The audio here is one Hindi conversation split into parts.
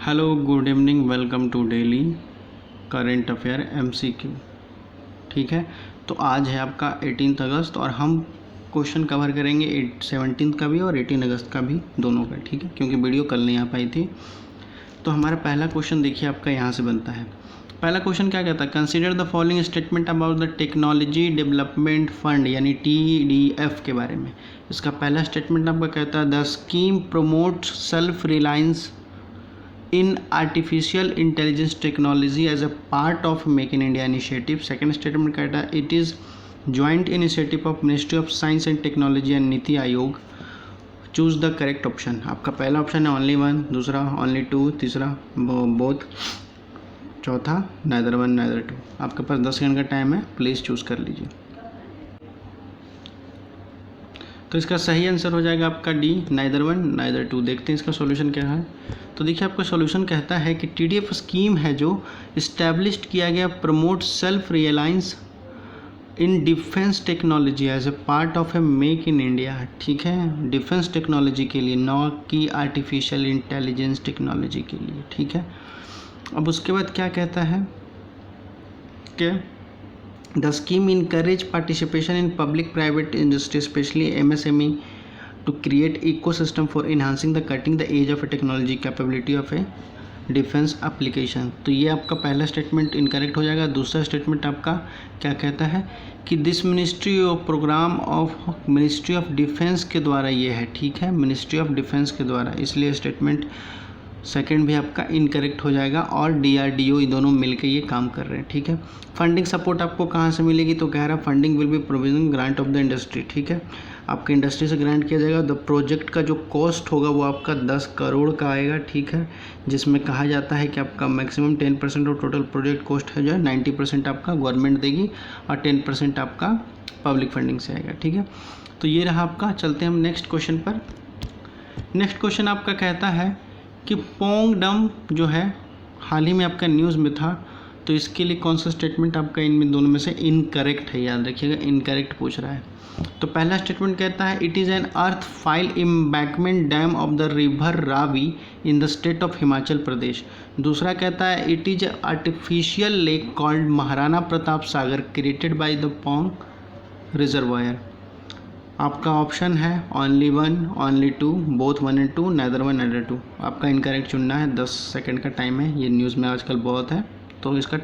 Hello good evening, welcome to daily current affair MCQ. ठीक है, तो आज है आपका 18 अगस्त और हम क्वेश्चन कवर करेंगे 17 का भी और 18 अगस्त का भी, दोनों का। ठीक है, क्योंकि वीडियो कल नहीं आ पाई थी। तो हमारा पहला क्वेश्चन देखिए आपका यहाँ से बनता है। पहला क्वेश्चन क्या कहता है, consider the following statement about the technology development fund यानी TDF के बारे में। इसका पहला स्टेटमेंट आपका कहता है the scheme promotes self reliance in artificial intelligence technology as a part of Make in India initiative. Second statement कहता है it is joint initiative of Ministry of Science and Technology and NITI Aayog. Choose the correct option. आपका पहला ऑप्शन है ओनली वन, दूसरा ओनली टू, तीसरा बोथ, चौथा नाइदर वन नाइदर टू। आपके पास 10 सेकंड का टाइम है, प्लीज़ चूज़ कर लीजिए। तो इसका सही आंसर हो जाएगा आपका D, neither one neither two. देखते हैं इसका सॉल्यूशन क्या है। तो देखिए आपका सॉल्यूशन कहता है कि TDF स्कीम है जो इस्टेब्लिश्ड किया गया promote self reliance in defence technology as a part of a make in India. ठीक है, डिफेंस टेक्नोलॉजी के लिए, न कि आर्टिफिशियल इंटेलिजेंस टेक्नोलॉजी के लिए। ठीक है, अब उसके बाद क्या कहता है कि The scheme encourage participation in public-private industry, especially MSME, to create ecosystem for enhancing the cutting the edge of a technology capability of a defence application. तो ये आपका पहला स्टेटमेंट इनकरेक्ट हो जाएगा। दूसरा स्टेटमेंट आपका क्या कहता है कि this ministry of programme of ministry of defence के द्वारा ये है। ठीक है, मिनिस्ट्री ऑफ डिफेंस के द्वारा, इसलिए स्टेटमेंट सेकंड भी आपका इनकरेक्ट हो जाएगा और DRDO ये दोनों मिलकर ये काम कर रहे हैं। ठीक है, फंडिंग सपोर्ट आपको कहाँ से मिलेगी, तो कह रहा है funding will be provision grant of the industry. ठीक है, आपके इंडस्ट्री से ग्रांट किया जाएगा। द प्रोजेक्ट का जो कॉस्ट होगा वो आपका 10 करोड़ का आएगा। ठीक है, जिसमें कहा जाता है कि आपका maximum 10% of total project cost है जो है 90% आपका गवर्नमेंट देगी और 10% आपका पब्लिक फंडिंग से आएगा। ठीक है, तो ये रहा आपका। चलते हैं हम नेक्स्ट क्वेश्चन पर। नेक्स्ट क्वेश्चन आपका कहता है कि पोंग डम जो है हाल ही में आपका न्यूज़ में था, तो इसके लिए कौन सा स्टेटमेंट आपका इनमें दोनों में से इनकरेक्ट है, याद रखिएगा, इनकरेक्ट पूछ रहा है। तो पहला स्टेटमेंट कहता है it is an earth fill embankment dam of the river Ravi in the state of Himachal Pradesh. दूसरा कहता है it is artificial lake called Maharana Pratap Sagar created by the Pong reservoir. आपका ऑप्शन है only one, only two, both one and two, neither one neither two. आपका इनकरेक्ट चुनना है, 10 सेकंड का टाइम है। ये न्यूज़ में आजकल बहुत है, तो इसका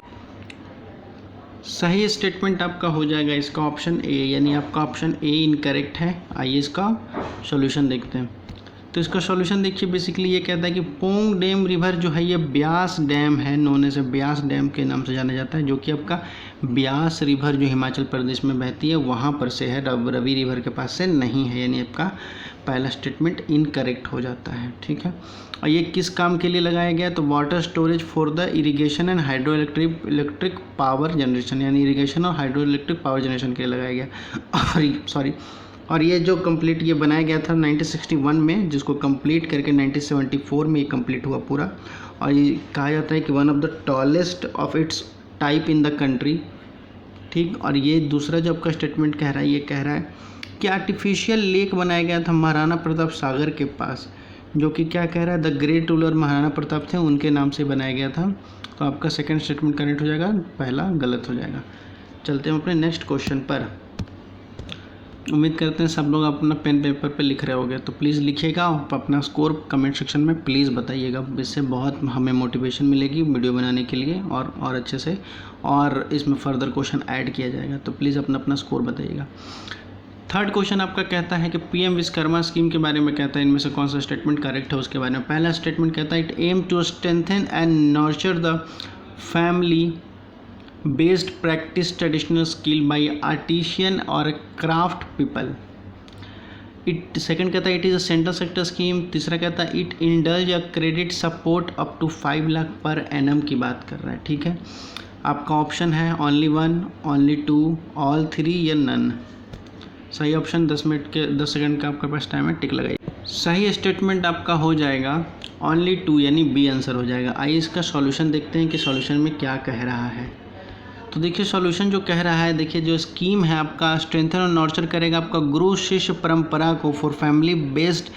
सही स्टेटमेंट आपका हो जाएगा इसका ऑप्शन ए, यानी आपका ऑप्शन ए इनकरेक्ट है। आइए इसका सॉल्यूशन देखते हैं। तो इसका सॉल्यूशन देखिए, बेसिकली ये कहता है कि पोंग डैम रिवर जो है ये ब्यास डैम है, नोन एज ब्यास डैम के नाम से जाना जाता है, जो कि आपका ब्यास रिवर जो हिमाचल प्रदेश में बहती है वहाँ पर से है, रवि रिवर के पास से नहीं है, यानी आपका पहला स्टेटमेंट इनकरेक्ट हो जाता है। ठीक है, और ये किस काम के लिए लगाया गया, तो water storage for the irrigation and hydro electric power generation, यानी इरीगेशन और हाइड्रो इलेक्ट्रिक पावर जनरेशन के लिए लगाया गया। और ये जो कंप्लीट ये बनाया गया था 1961 में, जिसको कंप्लीट करके 1974 में ये कंप्लीट हुआ पूरा। और ये कहा जाता है कि one of the tallest of its type in the country. ठीक, और ये दूसरा जो आपका स्टेटमेंट कह रहा है, ये कह रहा है कि आर्टिफिशियल लेक बनाया गया था महाराणा प्रताप सागर के पास, जो कि क्या कह रहा है, the great ruler Maharana Pratap थे, उनके नाम से बनाया गया था। तो आपका सेकेंड स्टेटमेंट करेक्ट हो जाएगा, पहला गलत हो जाएगा। चलते हैं अपने नेक्स्ट क्वेश्चन पर। उम्मीद करते हैं सब लोग अपना पेन पेपर पे लिख रहे होंगे, तो प्लीज़ लिखिएगा, अपना स्कोर कमेंट सेक्शन में प्लीज़ बताइएगा। इससे बहुत हमें मोटिवेशन मिलेगी वीडियो बनाने के लिए और अच्छे से, और इसमें फर्दर क्वेश्चन ऐड किया जाएगा, तो प्लीज़ अपना स्कोर बताइएगा। थर्ड क्वेश्चन आपका कहता है कि PM विश्वकर्मा स्कीम के बारे में कहता है इनमें से कौन सा स्टेटमेंट करेक्ट है उसके बारे में। पहला स्टेटमेंट कहता है it aim to strengthen and nurture the family based practice traditional skill by artisan और क्राफ्ट पीपल। इट सेकंड कहता है it is a central sector scheme. तीसरा कहता है it indulge a credit support up to 5 lakh per annum की बात कर रहा है। ठीक है, आपका ऑप्शन है only one, only two, all three या नन। सही ऑप्शन 10 सेकंड का आपके पास टाइम है, टिक लगाइए। सही स्टेटमेंट आपका हो जाएगा ओनली टू, यानी बी आंसर हो जाएगा। आइए इसका सॉल्यूशन देखते हैं कि सॉल्यूशन में क्या कह रहा है। तो देखिए सॉल्यूशन जो कह रहा है, देखिए जो स्कीम है आपका स्ट्रेंथन और नर्चर करेगा आपका गुरु शिष्य परंपरा को for family based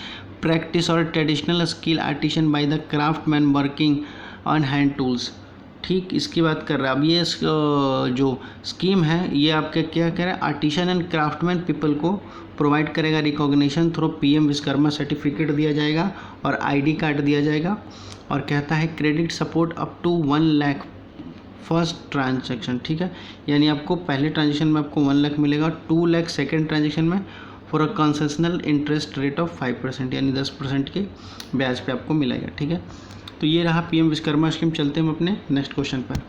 practice or traditional skill artisan by the craftsman working on hand tools। ठीक, इसकी बात कर रहा है। अब ये जो स्कीम है ये आपके क्या कह रहा है, आर्टिशन एंड क्राफ्टमैन पीपल को प्रोवाइड करेगा recognition through PM Vishwakarma certificate दिया जाएगा और आईडी कार्ड दिया जाएगा, और कहता है credit support up to 1 lakh first transaction. ठीक है, यानी आपको पहले ट्रांजेक्शन में आपको 1 लाख मिलेगा, 2 लाख सेकेंड ट्रांजेक्शन में for a concessional interest rate of 5%, यानी 10% के ब्याज पे आपको मिलेगा। ठीक है, तो ये रहा पीएम विश्वकर्मा स्कीम। चलते हैं हम अपने नेक्स्ट क्वेश्चन पर।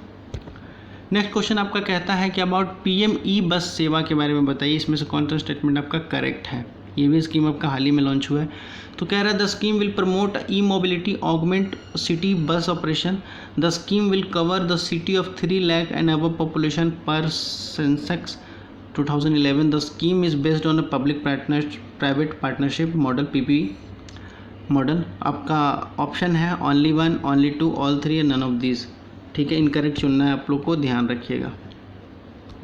नेक्स्ट क्वेश्चन आपका कहता है कि अबाउट पीएम ई बस सेवा के बारे में बताइए, इसमें से कौन सा स्टेटमेंट आपका करेक्ट है। ये भी स्कीम आपका हाल ही में लॉन्च हुआ है। तो कह रहा है the scheme will promote e mobility augment city bus operation. The scheme will cover the city of 3 lakh and above population per census 2011। The scheme is based on a public private partnership model PP model. आपका ऑप्शन है only 1, only 2, all 3 and none of this. ठीक है, इनकरेक्ट चुनना है आप लोग को, ध्यान रखिएगा।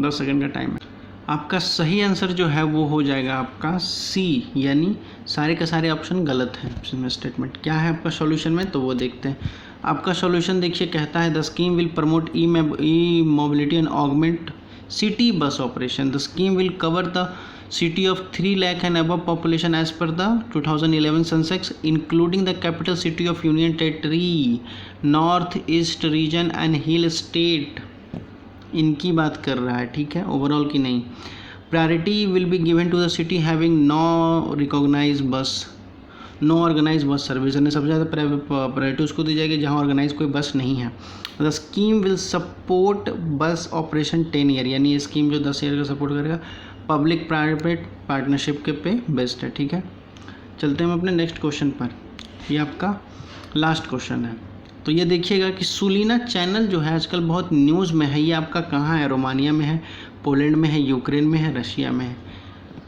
10 सेकंड का टाइम है। आपका सही आंसर जो है वो हो जाएगा आपका सी, यानी सारे के सारे ऑप्शन गलत हैं। इसमें स्टेटमेंट क्या है आपका सॉल्यूशन में, तो वो देखते हैं। आपका सॉल्यूशन देखिए, कहता है the scheme will promote e mobility and augment city bus operation. The scheme will cover the city of 3 lakh and above population as per the 2011 census, including the capital city of Union Territory, North East region and Hill State। इनकी बात कर रहा है। ठीक है, ओवरऑल की नहीं। Priority will be given to the city having no organise bus service, यानी सबसे ज़्यादा प्रायोरिटी उसको दी जाएगी जहाँ ऑर्गेनाइज कोई बस नहीं है। द स्कीम विल सपोर्ट बस ऑपरेशन 10 ईयर, यानी ये स्कीम जो 10 ईयर का सपोर्ट करेगा, पब्लिक प्राइवेट पार्टनरशिप के पे बेस्ट है। ठीक है, चलते हैं हम अपने नेक्स्ट क्वेश्चन पर। ये आपका लास्ट क्वेश्चन है। तो ये देखिएगा कि सुलीना चैनल जो है आजकल बहुत न्यूज़ में है। ये आपका कहाँ है, रोमानिया में है, पोलैंड में है, यूक्रेन में है, रशिया में है।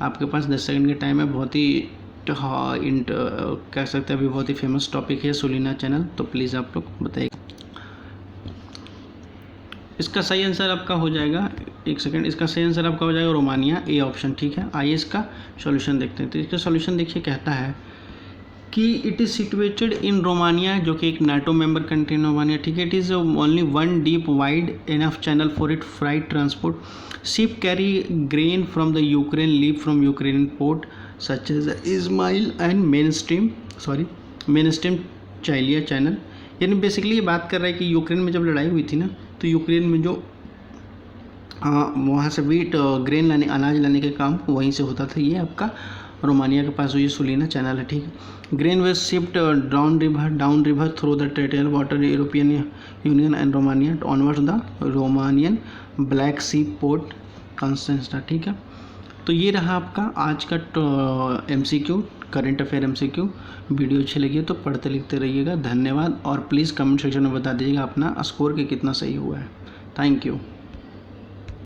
आपके पास 10 सेकंड का टाइम है। बहुत ही कह सकते हैं अभी बहुत ही फेमस टॉपिक है सुलीना चैनल, तो प्लीज़ आप लोग बताइए। इसका सही आंसर आपका हो जाएगा, एक सेकंड, इसका सही आंसर आपका हो जाएगा रोमानिया, ए ऑप्शन। ठीक है, आइए इसका सॉल्यूशन देखते हैं। तो इसका सॉल्यूशन देखिए, कहता है कि it is situated in Romania, जो कि एक NATO member country in Romania. ठीक है, it is only 1 deep wide enough channel for it freight transport. Ship carry grain from the Ukraine, leave from Ukrainian port such as Ismail and main stream Chilia channel. यानी बेसिकली ये बात कर रहा है कि यूक्रेन में जब लड़ाई हुई थी ना, तो यूक्रेन में जो वहाँ से व्हीट ग्रेन लाने, अनाज लाने का काम वहीं से होता था। ये आपका रोमानिया के पास ये सुलीना चैनल है। ठीक है, grain was shipped down river through the territorial water European Union and Romania onwards the Romanian Black Sea port Constanta. ठीक है, तो ये रहा आपका आज का MCQ, current affair MCQ। Video अच्छी लगी तो पढ़ते लिखते रहिएगा। धन्यवाद, और प्लीज़ कमेंट सेक्शन में बता दीजिएगा अपना स्कोर के कितना सही हुआ है। Thank you.